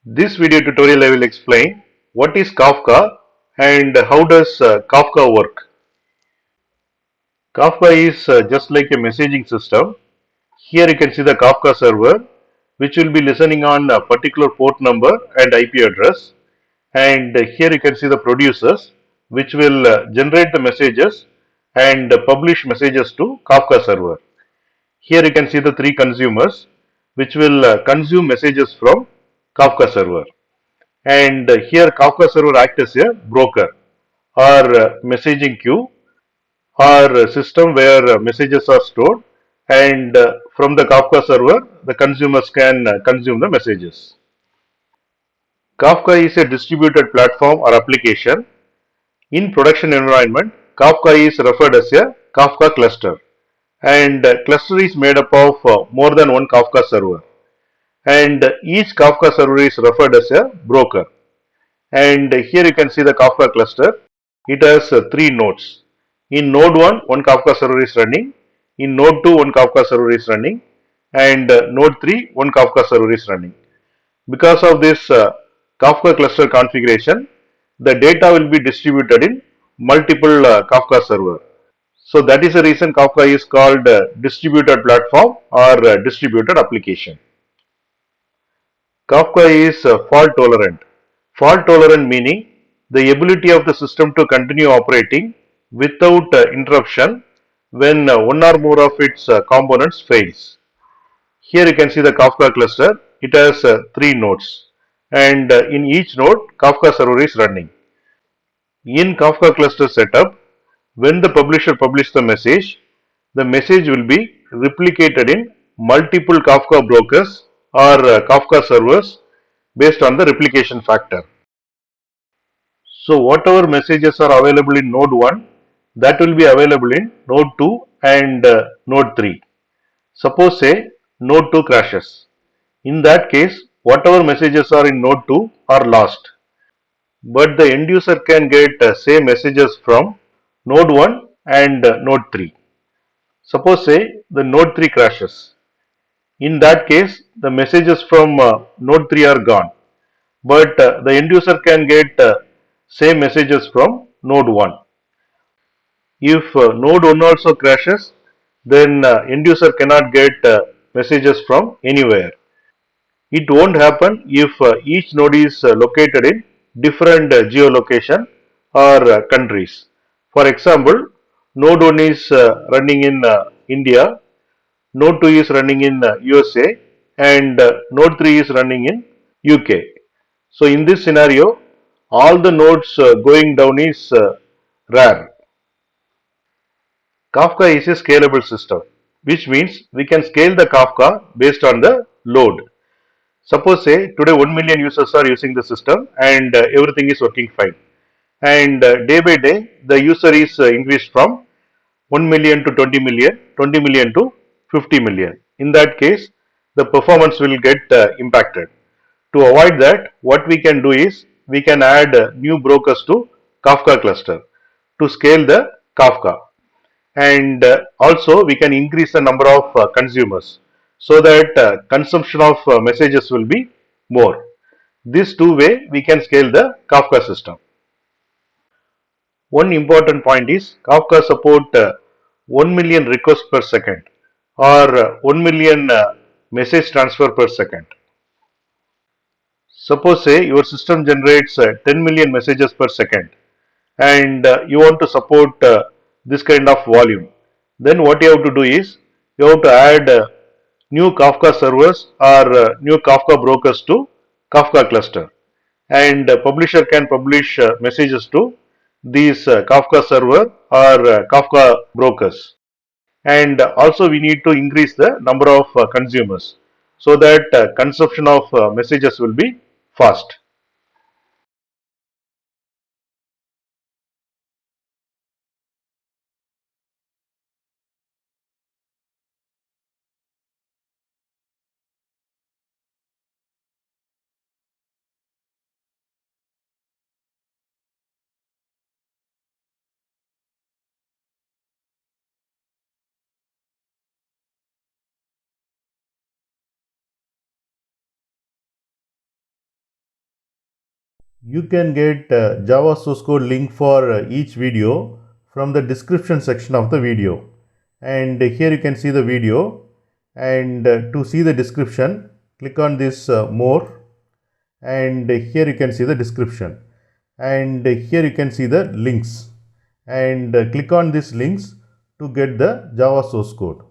This video tutorial I will explain what is Kafka and how does Kafka work. Kafka is just like a messaging system. Here you can see the Kafka server which will be listening on a particular port number and IP address, and here you can see the producers which will generate the messages and publish messages to Kafka server. Here you can see the three consumers which will consume messages from Kafka server. And here Kafka server acts as a broker or messaging queue or system where messages are stored, and from the Kafka server the consumers can consume the messages. Kafka is a distributed platform or application. In production environment, Kafka is referred as a Kafka cluster, and cluster is made up of more than one Kafka server, and each Kafka server is referred as a broker. And here you can see the Kafka cluster. It has three nodes. In node 1, one Kafka server is running. In node 2, one Kafka server is running. And node 3, one Kafka server is running. Because of this Kafka cluster configuration, the data will be distributed in multiple Kafka server. So that is the reason Kafka is called distributed platform or distributed application. Kafka is fault tolerant. Fault tolerant meaning the ability of the system to continue operating without interruption when one or more of its components fails. Here you can see the Kafka cluster. It has three nodes, and in each node Kafka server is running. In Kafka cluster setup, when the publisher publishes the message will be replicated in multiple Kafka brokers or Kafka servers based on the replication factor. So whatever messages are available in node 1, that will be available in node 2 and node 3. Suppose say node 2 crashes. In that case, whatever messages are in node 2 are lost. But the end user can get same messages from node 1 and node 3. Suppose say the node 3 crashes. In that case, the messages from node 3 are gone, but the end user can get same messages from node 1. If node 1 also crashes, then end user cannot get messages from anywhere. It won't happen if each node is located in different geolocation or countries. For example, node 1 is running in India, node 2 is running in USA, and node 3 is running in UK. So in this scenario, all the nodes going down is rare. Kafka is a scalable system, which means we can scale the Kafka based on the load. Suppose say today 1 million users are using the system and everything is working fine. And day by day the user is increased from 1 million to 20 million, 20 million to 50 million. In that case, the performance will get impacted. To avoid that, what we can do is we can add new brokers to Kafka cluster to scale the Kafka, and also we can increase the number of consumers so that consumption of messages will be more. This two way we can scale the Kafka system. One important point is Kafka support 1 million requests per second or 1 million message transfer per second. Suppose say your system generates 10 million messages per second, and you want to support this kind of volume. Then what you have to do is you have to add new Kafka servers or new Kafka brokers to Kafka cluster, and publisher can publish messages to these Kafka server or Kafka brokers. And also we need to increase the number of consumers so that consumption of messages will be fast. You can get Java source code link for each video from the description section of the video. And here you can see the video, and to see the description, click on this more, and here you can see the description, and here you can see the links, and click on these links to get the Java source code.